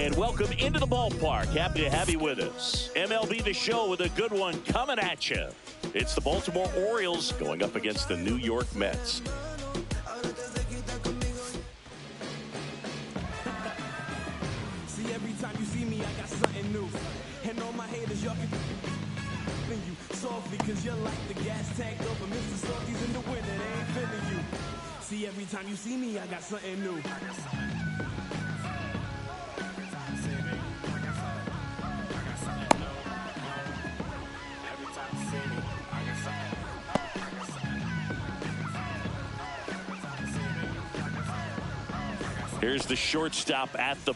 And welcome into the ballpark. Happy to have you with us. MLB The Show with a good one coming at you. It's the Baltimore Orioles going up against the New York Mets. See, every time you see me, I got something new. And all my haters, y'all can you softly, cause you're like the gas tank over Mr. Salty's in the winter. They ain't feeling you. See, every time you see me, I got something new. Here's the shortstop at the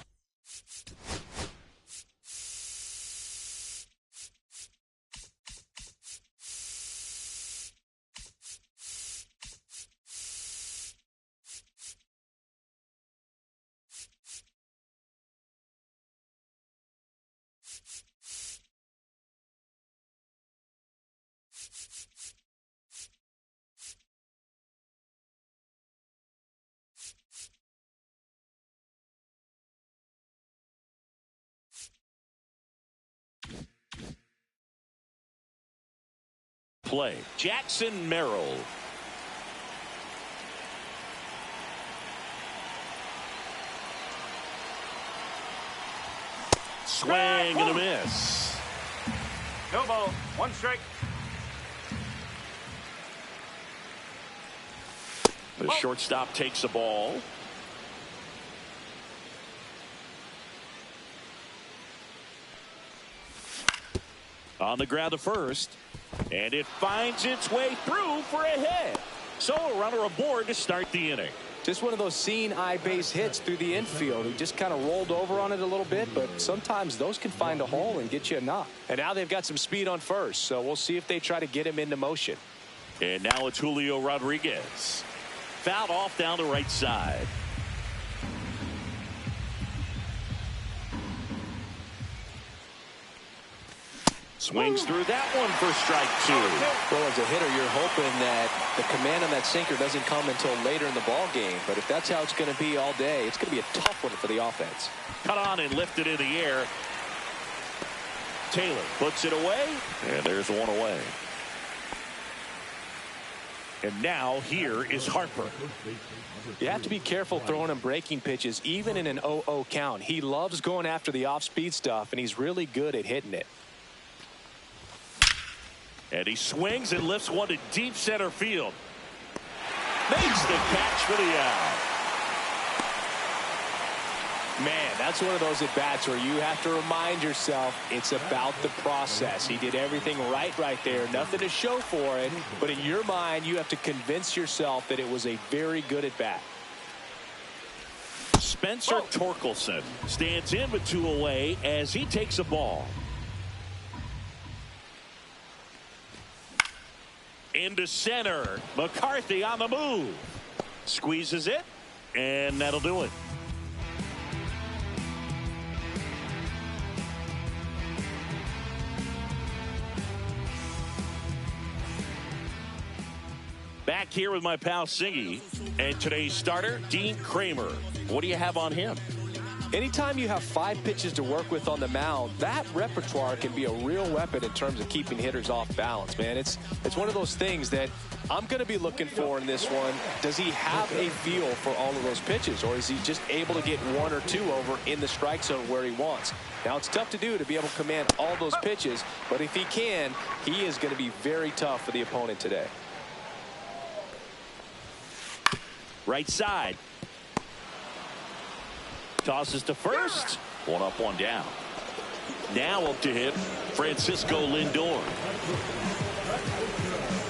play. Jackson Merrill. Swing and a miss. No ball. One strike. The shortstop takes the ball. On the ground to first. And it finds its way through for a hit. So a runner aboard to start the inning. Just one of those seeing eye base hits through the infield. He just kind of rolled over on it a little bit, but sometimes those can find a hole and get you a knock. And now they've got some speed on first, so we'll see if they try to get him into motion. And now it's Julio Rodriguez. Fouled off down the right side. Swings through that one for strike two. Well, as a hitter, you're hoping that the command on that sinker doesn't come until later in the ball game. But if that's how it's going to be all day, it's going to be a tough one for the offense. Cut on and lifted in the air. Taylor puts it away, and there's one away. And now here is Harper. You have to be careful throwing him breaking pitches, even in an 0-0 count. He loves going after the off-speed stuff, and he's really good at hitting it. And he swings and lifts one to deep center field. Makes the catch for the out. Man, that's one of those at-bats where you have to remind yourself it's about the process. He did everything right there. Nothing to show for it. But in your mind, you have to convince yourself that it was a very good at-bat. Spencer Torkelson stands in with two away as he takes a ball. Into center. McCarthy on the move. Squeezes it, and that'll do it. Back here with my pal Singy, and today's starter, Dean Kramer. What do you have on him? Anytime you have 5 pitches to work with on the mound, that repertoire can be a real weapon in terms of keeping hitters off balance, man. It's one of those things that I'm going to be looking for in this one. Does he have a feel for all of those pitches, or is he just able to get 1 or 2 over in the strike zone where he wants? Now, it's tough to do to be able to command all those pitches, but if he can, he is going to be very tough for the opponent today. Right side. Tosses to first. One up, one down. Now up to hit Francisco Lindor.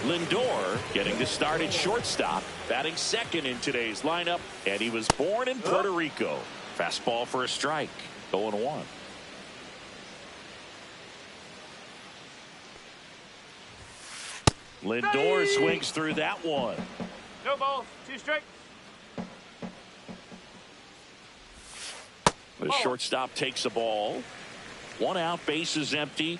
Lindor getting the start at shortstop, batting second in today's lineup, and he was born in Puerto Rico. Fastball for a strike. 0-1. Lindor swings through that one. No ball. 2 strikes. The shortstop takes the ball. 1 out, base is empty.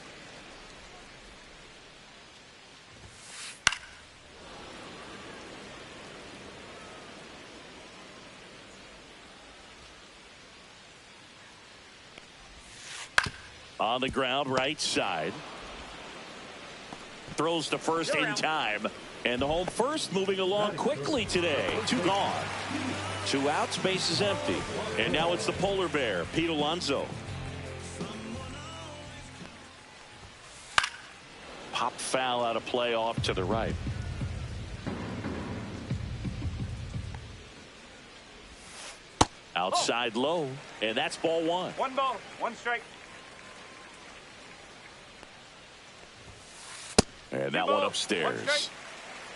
On the ground, right side. Throws to first in time. And the home first moving along quickly today. 2 gone. 2 outs, base is empty. And now it's the polar bear, Pete Alonso. Pop foul out of play off to the right. Outside low, and that's ball 1. 1 ball, 1 strike. And that one upstairs.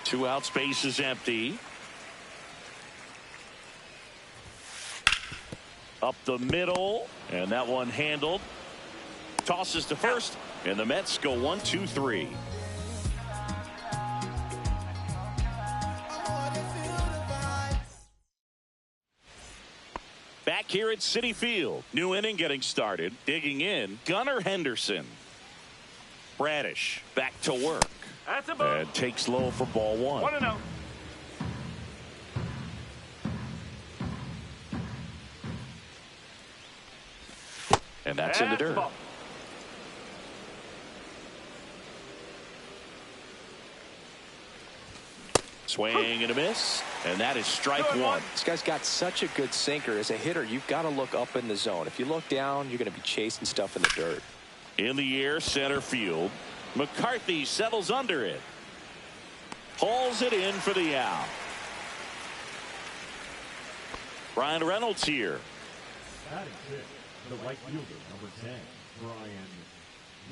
2 outs, base is empty. Up the middle, and that one handled. Tosses to first, and the Mets go 1, 2, 3. Back here at Citi Field. New inning getting started. Digging in, Gunnar Henderson. Bradish back to work. That's a ball. And takes low for ball 1. 1-0. And that's in the dirt. Ball. Swing and a miss. And that is strike 1. This guy's got such a good sinker. As a hitter, you've got to look up in the zone. If you look down, you're going to be chasing stuff in the dirt. In the air, center field. McCarthy settles under it. Hauls it in for the out. Brian Reynolds here. Batting 6, the right fielder, number 10, Brian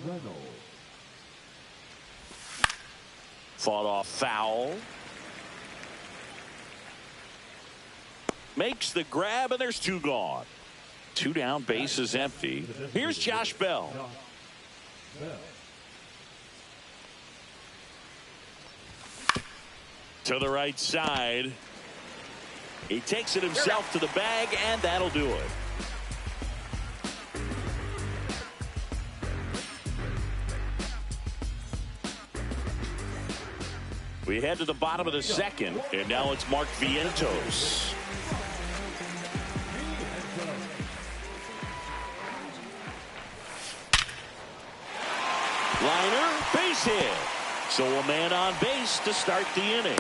Reynolds. Fought off foul. Makes the grab, and there's 2 gone. 2 down, base is empty. Here's Josh Bell. To the right side. He takes it himself to the bag, and that'll do it. We head to the bottom of the 2nd, and now it's Mark Vientos. Liner, base hit. So a man on base to start the inning.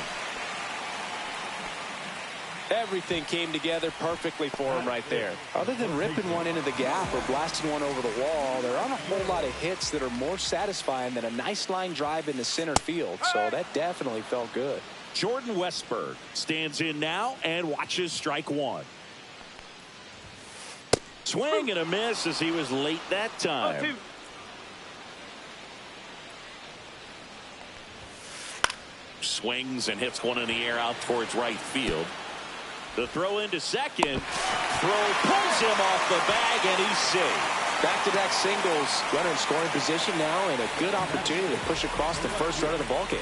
Everything came together perfectly for him right there. Other than ripping one into the gap or blasting one over the wall, there aren't a whole lot of hits that are more satisfying than a nice line drive into center field. So that definitely felt good. Jordan Westberg stands in now and watches strike 1. Swing and a miss as he was late that time. Swings and hits one in the air out towards right field. The throw into second. Throw pulls him off the bag, and he's safe. Back-to-back singles. Runner in scoring position now, and a good opportunity to push across the first run of the ballgame.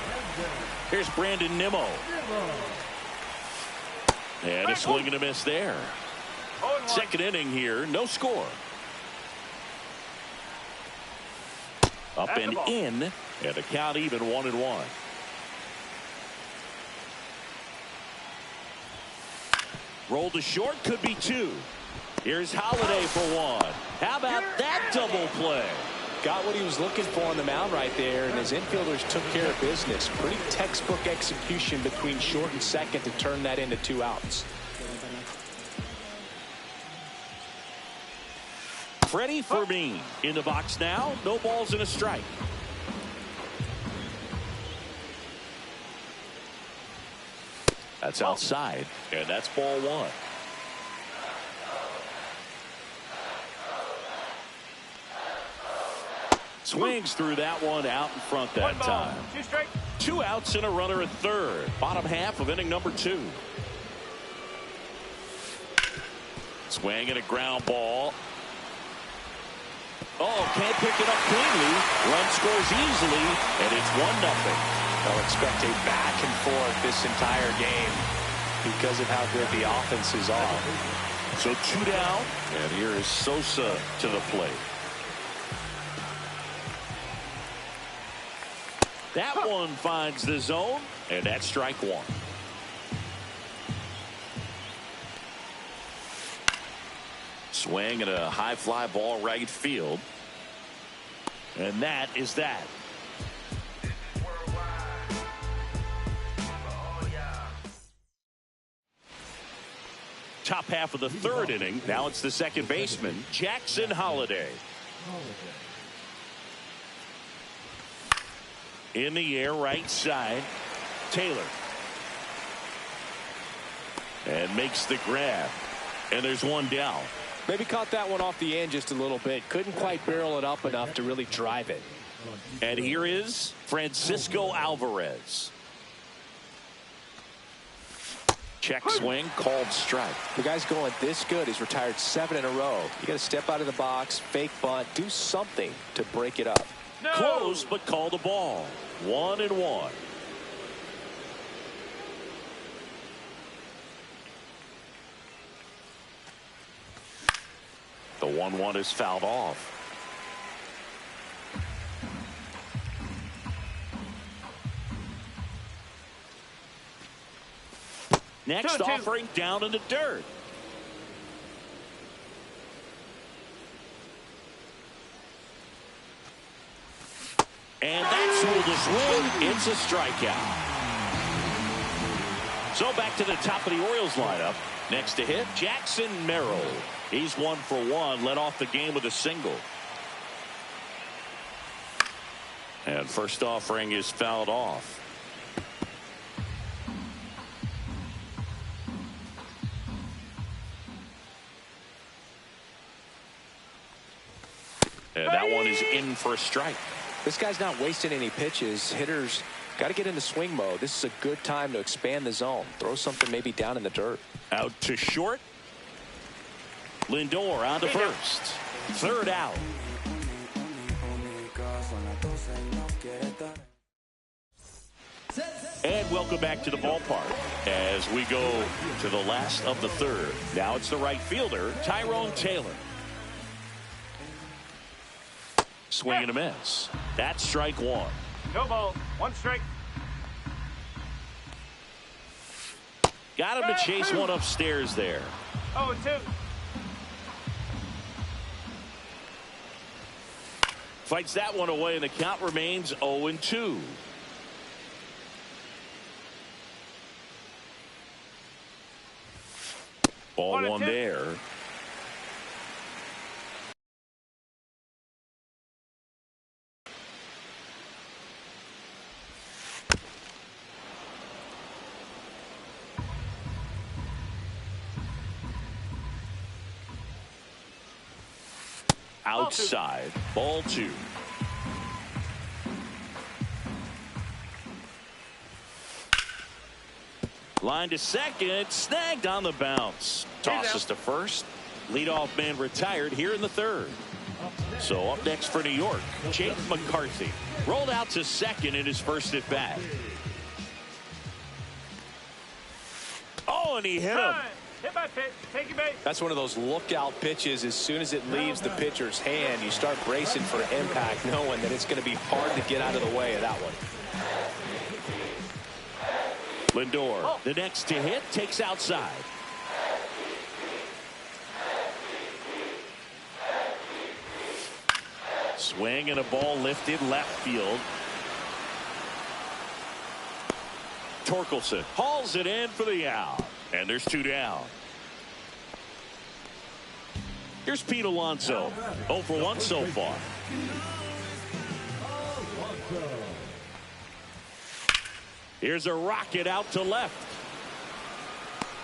Here's Brandon Nimmo. And a swing and a miss there. 2nd inning here, no score. Up and in, and the count even 1-1. Roll to short, could be 2. Here's Holiday for 1. How about that double play? Got what he was looking for on the mound right there, and his infielders took care of business. Pretty textbook execution between short and second to turn that into 2 outs. Freddie Fermin in the box now. No balls and a strike. That's outside, and that's ball 1. Swings through that one out in front that time. 2 strike. 2 outs and a runner at third. Bottom half of inning number 2. Swing and a ground ball. Oh, can't pick it up cleanly. Run scores easily, and it's 1-0. They'll expect a back and forth this entire game because of how good the offenses are. So 2 down, and here is Sosa to the plate. That one finds the zone, and that's strike 1. Swing and a high fly ball right field. And that is that. Top half of the third inning. Now it's the second baseman, Jackson Holliday. In the air, right side, Taylor. And makes the grab. And there's one down. Maybe caught that one off the end just a little bit. Couldn't quite barrel it up enough to really drive it. And here is Francisco Alvarez. Check swing, called strike. The guy's going this good. He's retired 7 in a row. You got to step out of the box, fake bunt, do something to break it up. No. Close, but call the ball. 1-1. The 1-1 is fouled off. Next offering down in the dirt. And that's ruled a swing. It's a strikeout. So back to the top of the Orioles lineup. Next to hit, Jackson Merrill. He's 1 for 1, led off the game with a single. And first offering is fouled off. And that one is in for a strike. This guy's not wasting any pitches. Hitters got to get into swing mode. This is a good time to expand the zone. Throw something maybe down in the dirt. Out to short. Lindor on to first. Third out. And welcome back to the ballpark as we go to the last of the third. Now it's the right fielder, Tyrone Taylor. Swing and a miss. That's strike one. No ball. 1 strike. Got him to chase one upstairs there. 0-2. Fights that one away, and the count remains 0-2. Ball 1 there. Outside, ball 2. Line to second, snagged on the bounce. Tosses to first. Leadoff man retired here in the third. So up next for New York, Jake McCarthy. Rolled out to second in his first at bat. Oh, and he hit him. Hit by pitch. Take your base. That's one of those lookout pitches. As soon as it leaves the pitcher's hand, you start bracing for impact, knowing that it's going to be hard to get out of the way of that one. Lindor, the next to hit, takes outside. Swing and a ball lifted left field. Torkelson hauls it in for the out. And there's 2 down. Here's Pete Alonso. 0 for 1 so far. Here's a rocket out to left.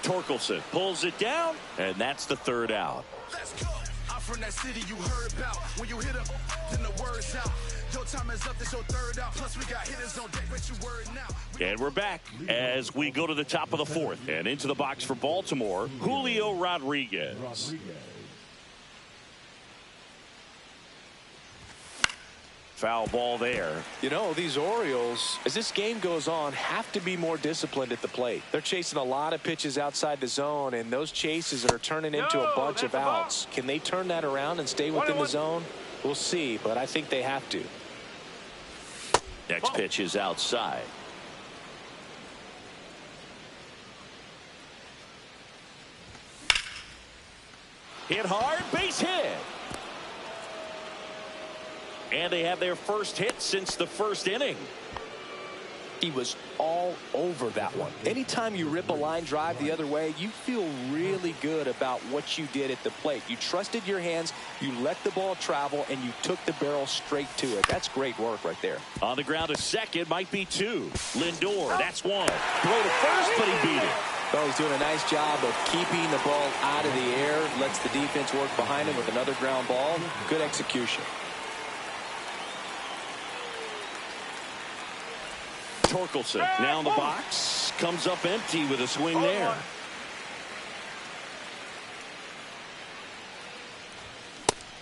Torkelson pulls it down, and that's the third out. Let's go. I'm from that city you heard about. When you hit up, then the word's out. Your time is up, this your third out. Plus we got hitters on deck, but you word now. And we're back as we go to the top of the fourth. And into the box for Baltimore, Julio Rodriguez. Foul ball there. You know, these Orioles, as this game goes on, have to be more disciplined at the plate. They're chasing a lot of pitches outside the zone, and those chases are turning into a bunch of outs. Can they turn that around and stay within the zone? We'll see, but I think they have to. Next pitch is outside. Hit hard, base hit. And they have their first hit since the first inning. He was all over that one. Anytime you rip a line drive the other way, you feel really good about what you did at the plate. You trusted your hands, you let the ball travel, and you took the barrel straight to it. That's great work right there. On the ground to second, might be two. Lindor, that's one. Throw to first, but he beat it. Well, he's doing a nice job of keeping the ball out of the air, lets the defense work behind him with another ground ball. Good execution. Torkelson now in the box. Comes up empty with a swing there.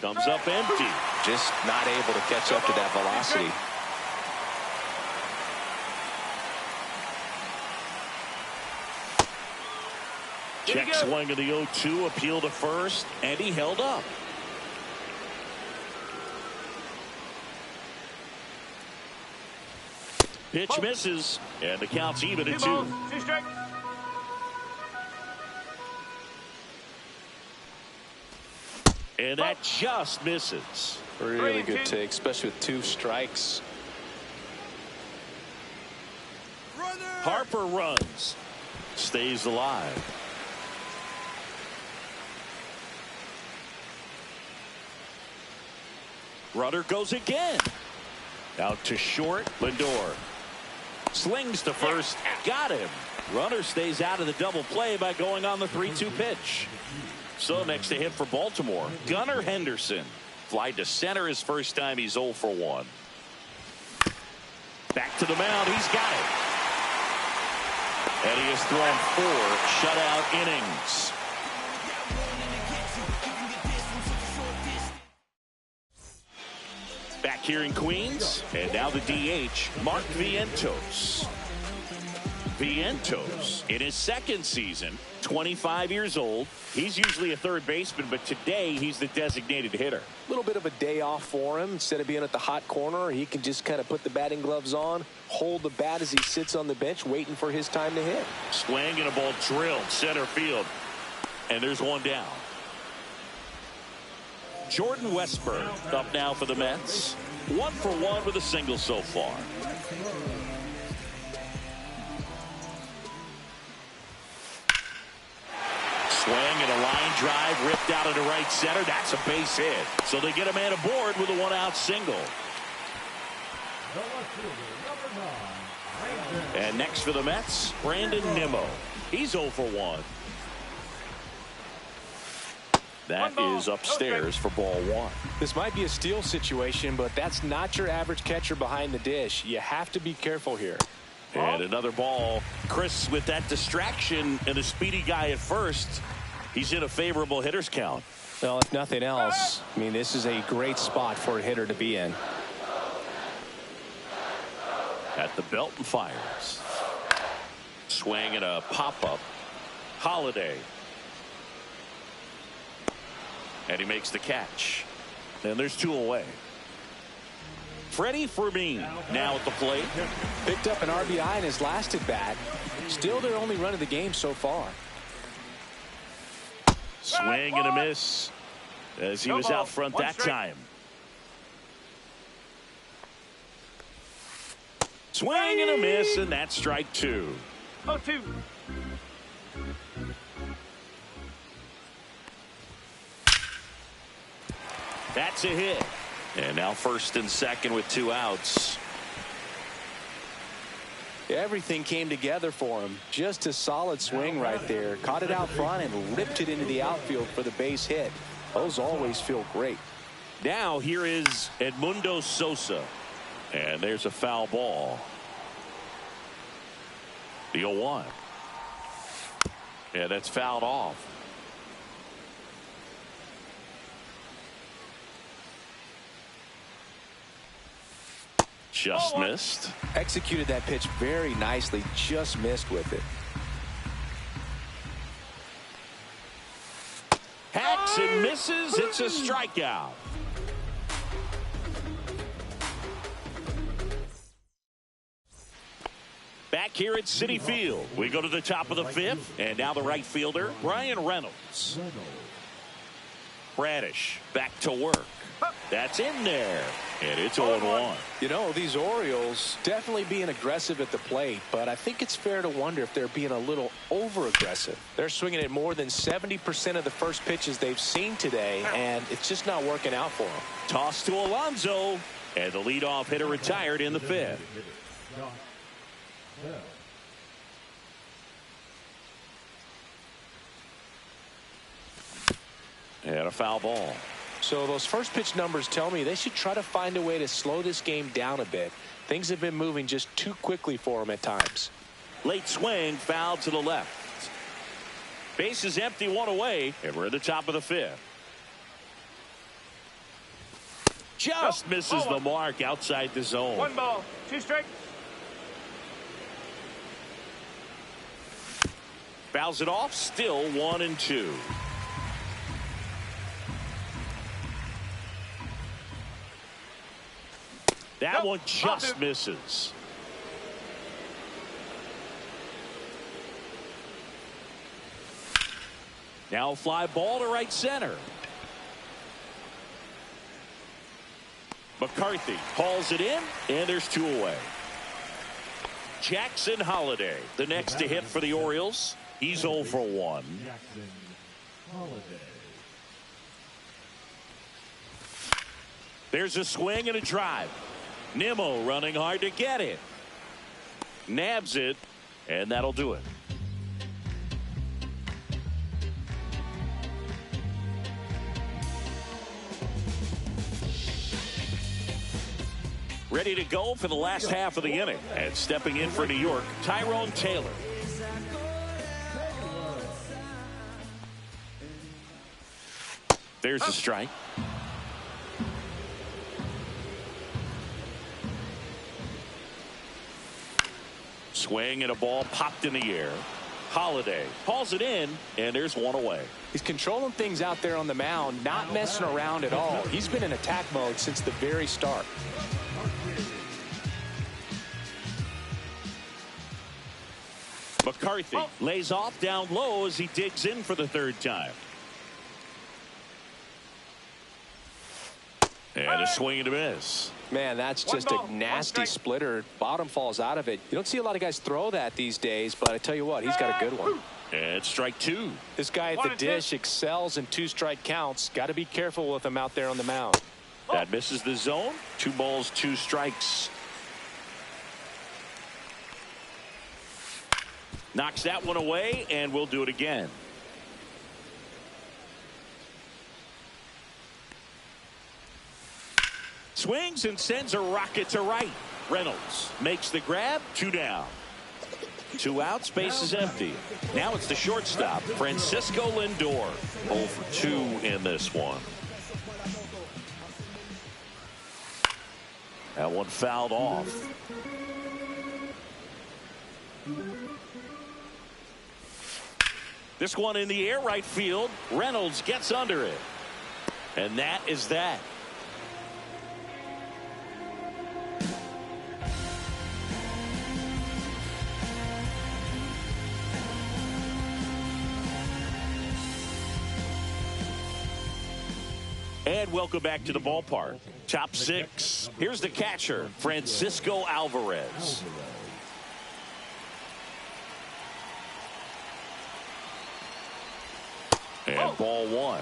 Comes up empty. Just not able to catch up to that velocity. Check swing of the 0-2. Appeal to first. And he held up. Pitch misses, and the count's even at 2. 2 strikes. And that just misses. Really good take, especially with 2 strikes. Harper runs. Stays alive. Runner goes again. Out to short. Lindor slings to first. Got him. Runner stays out of the double play by going on the 3-2 pitch. So next to hit for Baltimore, Gunnar Henderson. Fly to center his first time. He's 0 for 1. Back to the mound. He's got it. And he has thrown 4 shutout innings. Back here in Queens, and now the DH, Mark Vientos. Vientos, in his second season, 25 years old. He's usually a third baseman, but today he's the designated hitter. A little bit of a day off for him. Instead of being at the hot corner, he can just kind of put the batting gloves on, hold the bat as he sits on the bench, waiting for his time to hit. Swing and a ball drilled center field, and there's one down. Jordan Westburg up now for the Mets. 1 for 1 with a single so far. Swing and a line drive ripped out into right center. That's a base hit. So they get a man aboard with a 1-out single. And next for the Mets, Brandon Nimmo. He's 0 for 1. That is upstairs for ball 1. This might be a steal situation, but that's not your average catcher behind the dish. You have to be careful here. And another ball. Chris, with that distraction and a speedy guy at first, he's in a favorable hitter's count. Well, if nothing else, I mean, this is a great spot for a hitter to be in. At the belt and fires. Swing and a pop-up. Holiday. And he makes the catch. And there's 2 away. Freddie Fermin now at the plate. Picked up an RBI in his last at bat. Still their only run of the game so far. Swing and a miss as he was out front that time. Swing and a miss, and that's strike 2. 0-2. That's a hit. And now first and second with 2 outs. Everything came together for him. Just a solid swing right there. Caught it out front and ripped it into the outfield for the base hit. Those always feel great. Now here is Edmundo Sosa. And there's a foul ball. The 0-1. Yeah, that's fouled off. Just missed. Executed that pitch very nicely. Just missed with it. Hacks and misses. It's a strikeout. Back here at Citi Field, we go to the top of the 5th, and now the right fielder, Brian Reynolds. Bradish back to work. That's in there. And it's 0-1. You know, these Orioles definitely being aggressive at the plate, but I think it's fair to wonder if they're being a little over-aggressive. They're swinging at more than 70% of the first pitches they've seen today, and it's just not working out for them. Toss to Alonso, and the leadoff hitter retired in the fifth. And a foul ball. So those first pitch numbers tell me they should try to find a way to slow this game down a bit. Things have been moving just too quickly for them at times. Late swing, foul to the left. Base is empty, one away, and we're at the top of the fifth. Just misses the mark outside the zone. 1 ball, 2 strikes. Fouls it off, still 1-2. That one just misses. Now a fly ball to right center. McCarthy hauls it in, and there's 2 away. Jackson Holiday, the next to hit for the Orioles. He's 0 for 1. Jackson Holiday. There's a swing and a drive. Nimmo running hard to get it. Nabs it, and that'll do it. Ready to go for the last half of the inning. And stepping in for New York, Tyrone Taylor. There's a strike. Swing and a ball popped in the air. Holiday hauls it in, and there's 1 away. He's controlling things out there on the mound, not messing around at all. He's been in attack mode since the very start. McCarthy lays off down low as he digs in for the 3rd time. And a swing and a miss. Man, that's just a nasty splitter. Bottom falls out of it. You don't see a lot of guys throw that these days, but I tell you what, he's got a good one. And strike 2. This guy at the dish excels in 2-strike counts. Got to be careful with him out there on the mound. That misses the zone. 2 balls, 2 strikes. Knocks that one away, and we'll do it again. Swings and sends a rocket to right. Reynolds makes the grab. 2 down. 2 outs. Base is empty. Now it's the shortstop, Francisco Lindor. 0 for 2 in this one. That one fouled off. This one in the air, right field. Reynolds gets under it. And that is that. And welcome back to the ballpark. Top 6. Here's the catcher, Francisco Alvarez. And ball 1.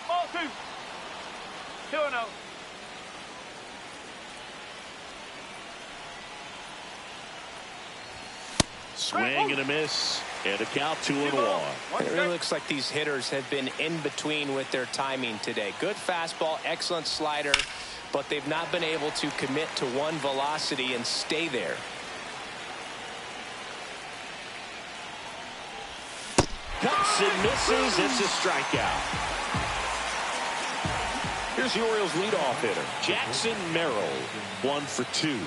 Ball 2. 2-0. Swing and a miss. And a count 2-1. It really looks like these hitters have been in between with their timing today. Good fastball, excellent slider, but they've not been able to commit to one velocity and stay there. Cuts and misses. It's a strikeout. Here's the Orioles leadoff hitter, Jackson Merrill. 1 for 2.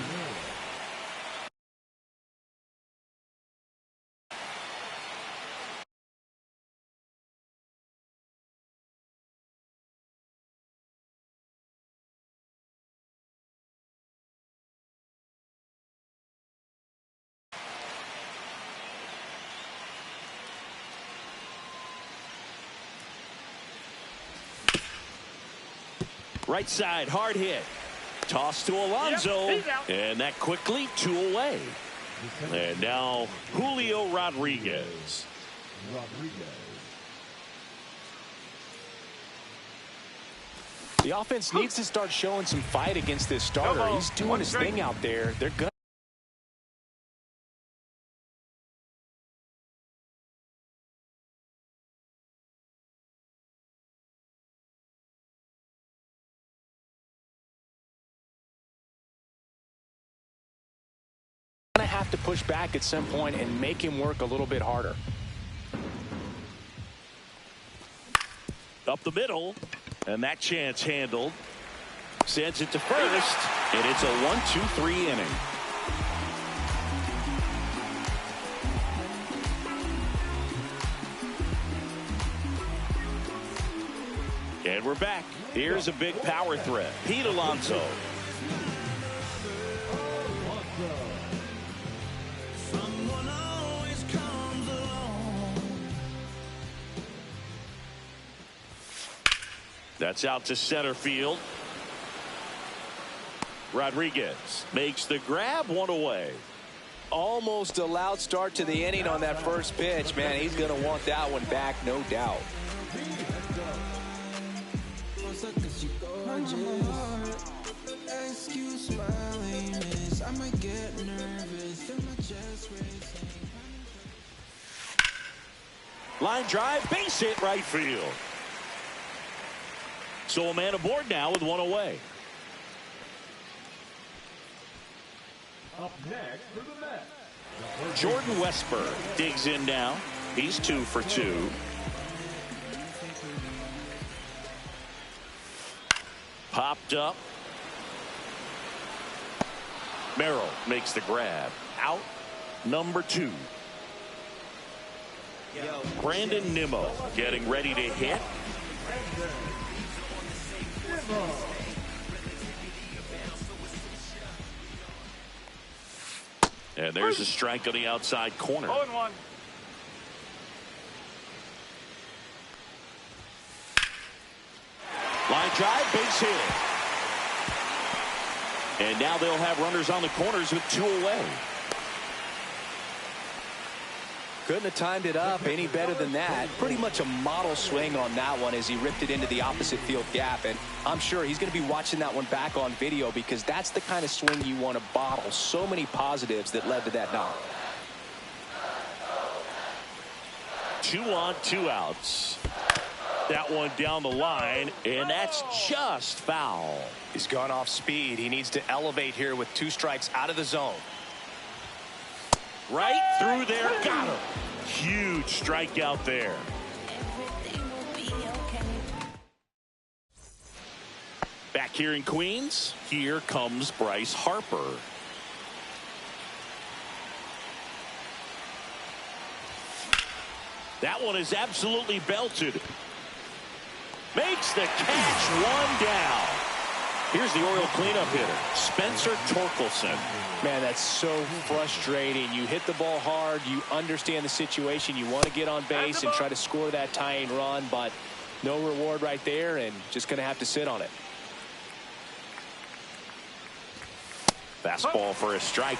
Right side, hard hit. Toss to Alonso. Yep, he's out. And that quickly 2 away. And now Julio Rodriguez. The offense needs to start showing some fight against this starter. He's doing his thing out there. They're good. Gonna have to push back at some point and make him work a little bit harder. Up the middle, and that chance handled. Sends it to first, and it's a 1-2-3 inning. And we're back. Here's a big power threat. Pete Alonso. That's out to center field. Rodriguez makes the grab, 1 away. Almost a loud start to the inning on that first pitch. Man, he's going to want that one back, no doubt. Line drive, base hit, right field. So a man aboard now with 1 away. Up next for the Mets, Jordan Westburg digs in now. He's 2 for 2. Popped up. Merrill makes the grab. Out number 2. Brandon Nimmo getting ready to hit. And there's a strike on the outside corner. 0-1. Line drive, base hit. And now they'll have runners on the corners with 2 away. Couldn't have timed it up any better than that. Pretty much a model swing on that one as he ripped it into the opposite field gap. And I'm sure he's going to be watching that one back on video because that's the kind of swing you want to bottle. So many positives that led to that knock. 2 on, 2 outs. That one down the line, and that's just foul. He's gone off speed. He needs to elevate here with 2 strikes out of the zone. Right through there, got him. Huge strikeout there. Back here in Queens, here comes Bryce Harper. That one is absolutely belted. Makes the catch, 1 down. Here's the Oriole cleanup hitter, Spencer Torkelson. Man, that's so frustrating. You hit the ball hard. You understand the situation. You want to get on base and try to score that tying run, but no reward right there, and just going to have to sit on it. Fastball for a strike.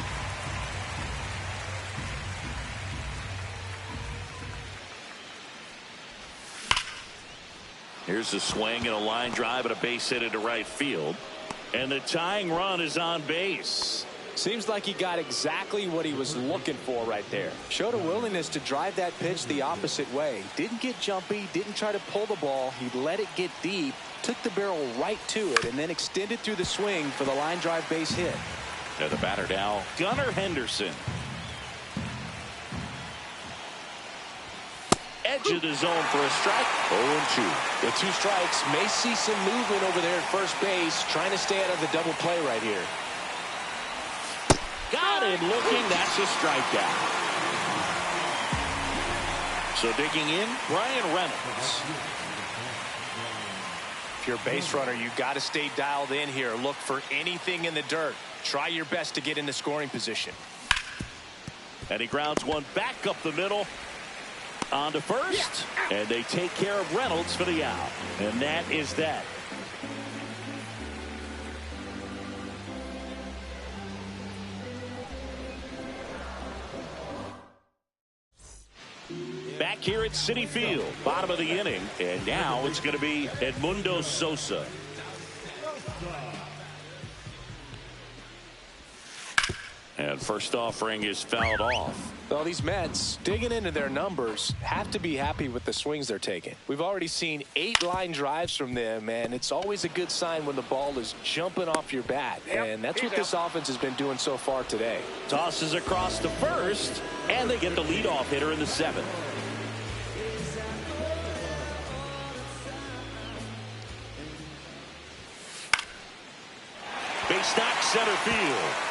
Here's a swing and a line drive and a base hit into right field. And the tying run is on base. Seems like he got exactly what he was looking for right there. Showed a willingness to drive that pitch the opposite way. Didn't get jumpy, didn't try to pull the ball. He let it get deep, took the barrel right to it, and then extended through the swing for the line drive base hit. And the batter now, Gunnar Henderson. Edge of the zone for a strike. 0-2. With 2 strikes, may see some movement over there at first base, trying to stay out of the double play right here. Got it looking. That's a strikeout. So digging in, Brian Reynolds. If you're a base runner, you got to stay dialed in here. Look for anything in the dirt. Try your best to get in the scoring position. And he grounds one back up the middle. On to first, and they take care of Reynolds for the out. And that is that. back here at Citi Field. Bottom of the inning. And now it's going to be Edmundo Sosa. And first offering is fouled off. Well, these Mets, digging into their numbers, have to be happy with the swings they're taking. We've already seen 8 line drives from them, and it's always a good sign when the ball is jumping off your bat. And that's what this offense has been doing so far today. Tosses across to first, and they get the leadoff hitter in the 7th. Base knock center field.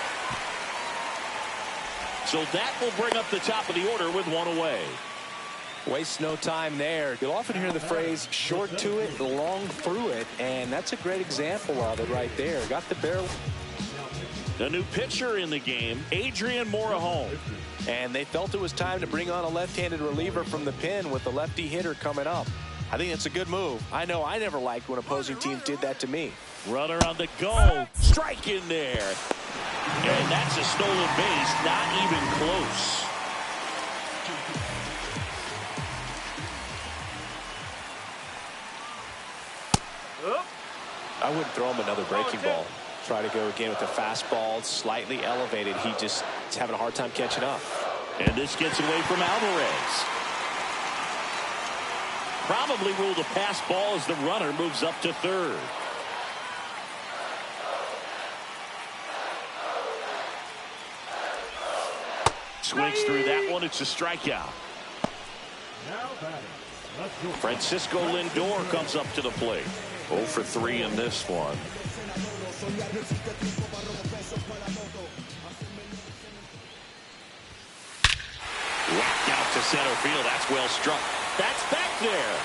So that will bring up the top of the order with 1 away. Waste no time there. You'll often hear the phrase short to it, long through it, and that's a great example of it right there. Got the barrel. The new pitcher in the game, Adrian Morejon. And they felt it was time to bring on a left-handed reliever from the pen with the lefty hitter coming up. I think it's a good move. I know I never liked when opposing teams did that to me. Runner on the go. Strike in there. And that's a stolen base, not even close. I wouldn't throw him another breaking ball. Try to go again with the fastball, slightly elevated. He just is having a hard time catching up. And this gets away from Alvarez. Probably ruled a pass ball as the runner moves up to third. Swings through that one. It's a strikeout. Francisco Lindor comes up to the plate. 0 for 3 in this one. Whacked out to center field. That's well struck. That's back there.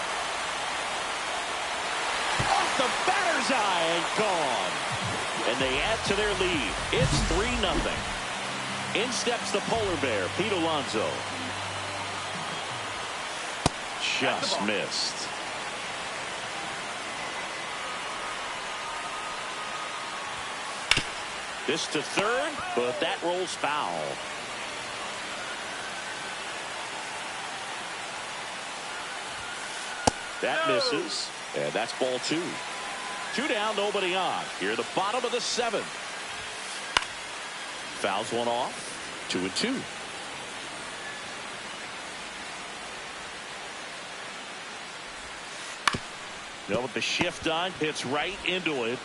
Off the batter's eye and gone. And they add to their lead. It's 3-0. In steps the polar bear, Pete Alonso. Just missed. This to third, but that rolls foul. That misses, and that's ball 2. 2 down, nobody on. Here the bottom of the 7th. Fouls one off. 2-2. Now with the shift on, hits right into it.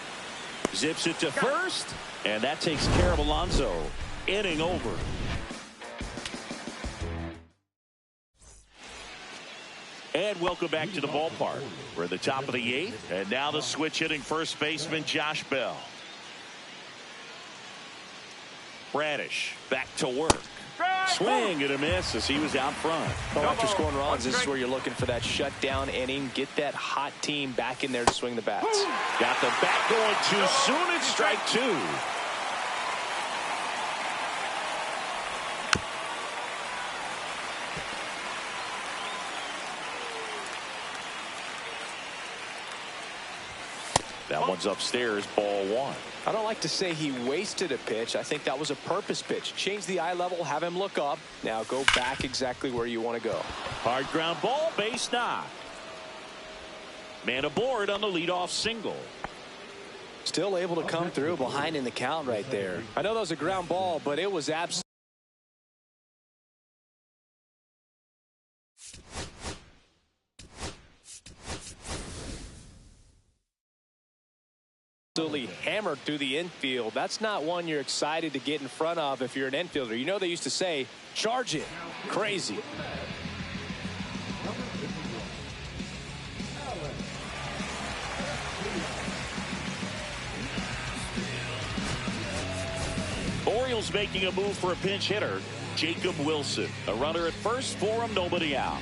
Zips it to first, and that takes care of Alonso. Inning over. And welcome back to the ballpark. We're at the top of the 8th, and now the switch hitting first baseman Josh Bell. Bradish back to work. Swing and a miss as he was out front. Well, after scoring runs, this is where you're looking for that shutdown inning. Get that hot team back in there to swing the bats. Got the bat going too soon. It's strike 2. That one's upstairs, ball 1. I don't like to say he wasted a pitch. I think that was a purpose pitch. Change the eye level, have him look up. Now go back exactly where you want to go. Hard ground ball, base knock. Man aboard on the leadoff single. Still able to come through behind in the count right there. I know that was a ground ball, but it was absolutely. Hammered through the infield. That's not one you're excited to get in front of if you're an infielder. You know they used to say, charge it. Crazy. Orioles making a move for a pinch hitter, Jacob Wilson. A runner at first for him, nobody out.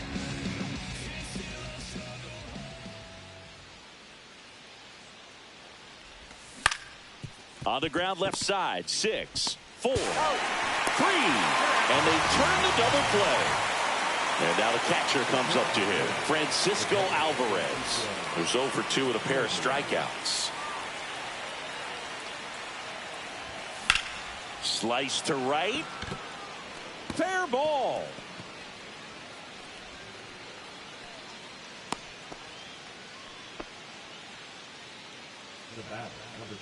On the ground left side, 6, 4, 3, and they turn the double play. And now the catcher comes up to him, Francisco Alvarez, who's 0 for 2 with a pair of strikeouts. Slice to right. Fair ball. the batter, number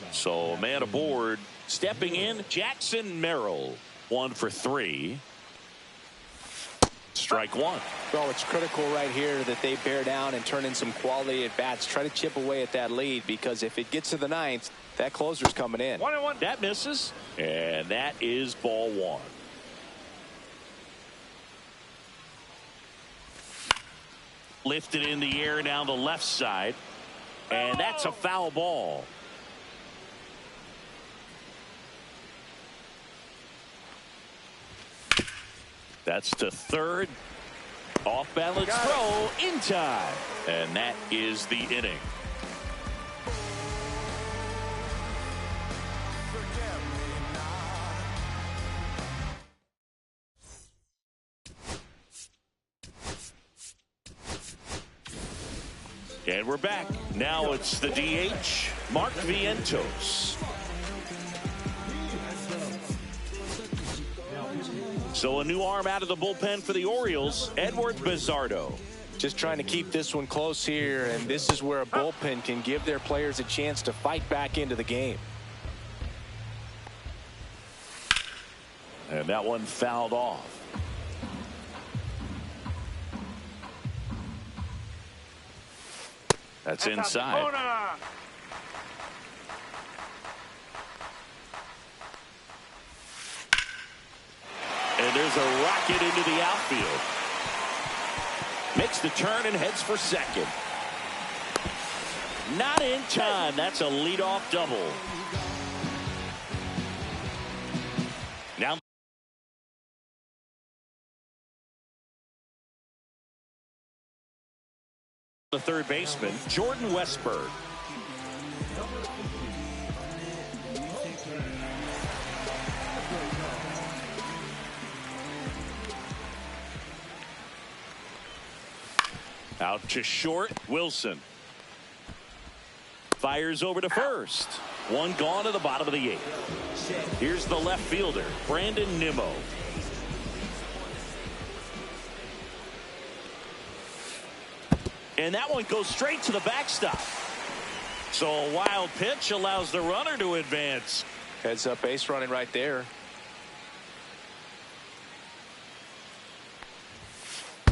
3. So a man aboard. Stepping in, Jackson Merrill. 1 for 3. Strike 1. Well, it's critical right here that they bear down and turn in some quality at bats. Try to chip away at that lead, because if it gets to the 9th, that closer's coming in. 1-1. That misses, and that is ball 1. Lifted in the air down the left side, and that's a foul ball. That's to third. Off balance throw in time, and that is the inning. And we're back. Now it's the DH, Mark Vientos. So a new arm out of the bullpen for the Orioles, Edward Bizardo. Just trying to keep this one close here, and this is where a bullpen can give their players a chance to fight back into the game. And that one fouled off. That's inside. And there's a rocket into the outfield. Makes the turn and heads for second. Not in time. That's a leadoff double. Now the third baseman, Jordan Westberg. Out to short, Wilson. Fires over to first. One gone to the bottom of the 8th. Here's the left fielder, Brandon Nimmo. And that one goes straight to the backstop. So a wild pitch allows the runner to advance. Heads up base running right there.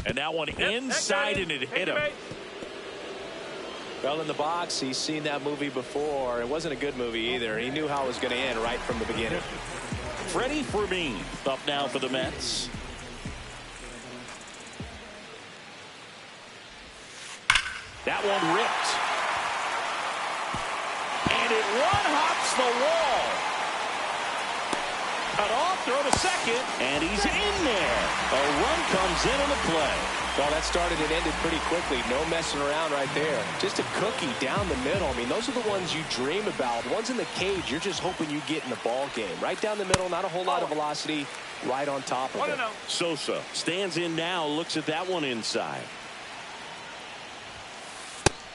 And that one inside, and it hit him. Well, in the box, he's seen that movie before. It wasn't a good movie either. He knew how it was going to end right from the beginning. Freddie Fermin up now for the Mets. That one ripped. And it one-hops the wall. An off throw to second, and he's in there. A run comes in on the play. Well, that started and ended pretty quickly. No messing around right there. Just a cookie down the middle. I mean, those are the ones you dream about. Ones in the cage, you're just hoping you get in the ball game. Right down the middle, not a whole lot of velocity, right on top of it. Sosa stands in now, looks at that one inside.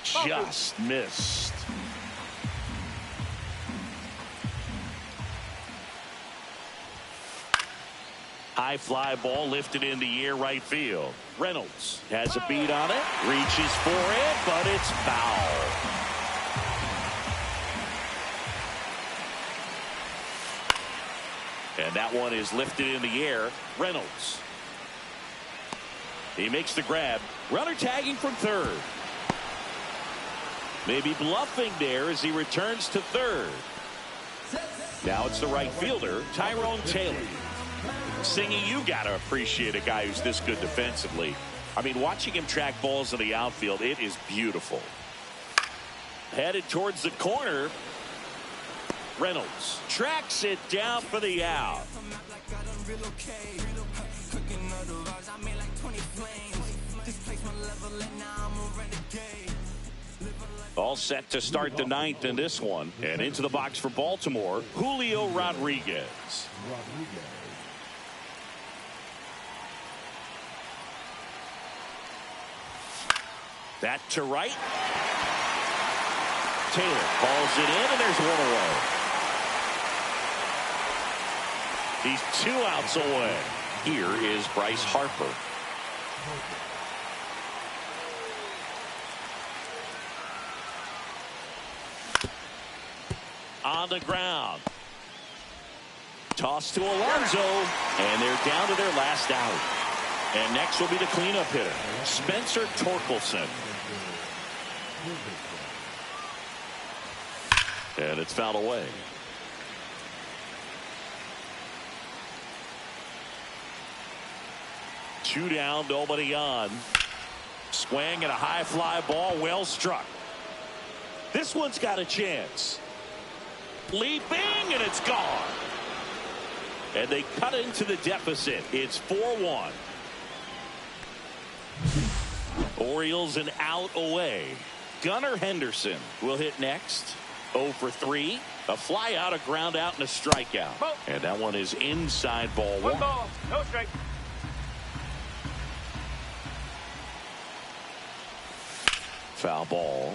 Just missed. High fly ball lifted in the air right field. Reynolds has a beat on it, reaches for it, but it's foul. And that one is lifted in the air. Reynolds. He makes the grab. Runner tagging from third. Maybe bluffing there as he returns to third. Now it's the right fielder, Tyrone Taylor. Singy, you got to appreciate a guy who's this good defensively. I mean, watching him track balls in the outfield, it is beautiful. Headed towards the corner. Reynolds tracks it down for the out. All set to start the 9th in this one. And into the box for Baltimore, Julio Rodriguez. That to right. Taylor calls it in, and there's one away. He's 2 outs away. Here is Bryce Harper. on the ground. Toss to Alonso, and they're down to their last out. And next will be the cleanup hitter, Spencer Torkelson. And it's fouled away. Two down, nobody on. Swing and a high fly ball, well struck. This one's got a chance. Leaping, and it's gone. And they cut into the deficit. It's 4-1. Orioles an out away. Gunnar Henderson will hit next. 0 for 3. A fly out, a ground out, and a strikeout. Ball. And that one is inside ball one. One ball, no strike. Foul ball.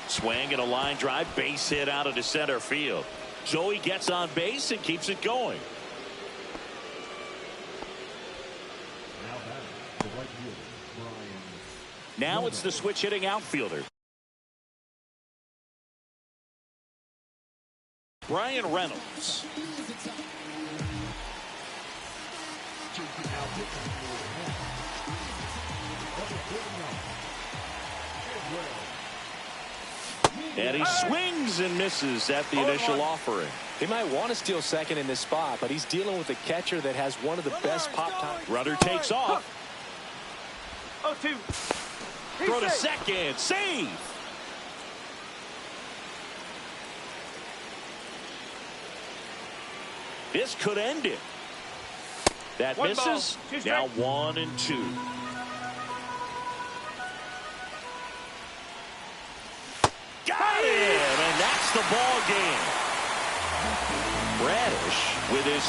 Swing and a line drive, base hit out into center field. Joey gets on base and keeps it going. Now it's the switch hitting outfielder, Brian Reynolds. And he swings and misses at the initial offering. He might want to steal second in this spot, but he's dealing with a catcher that has one of the best pop time. Runner takes off. 0-2. Throw to second. Save. This could end it. That One misses. ball, 2 Now strikes. 1-2. Got him, and that's the ball game. Bradish with his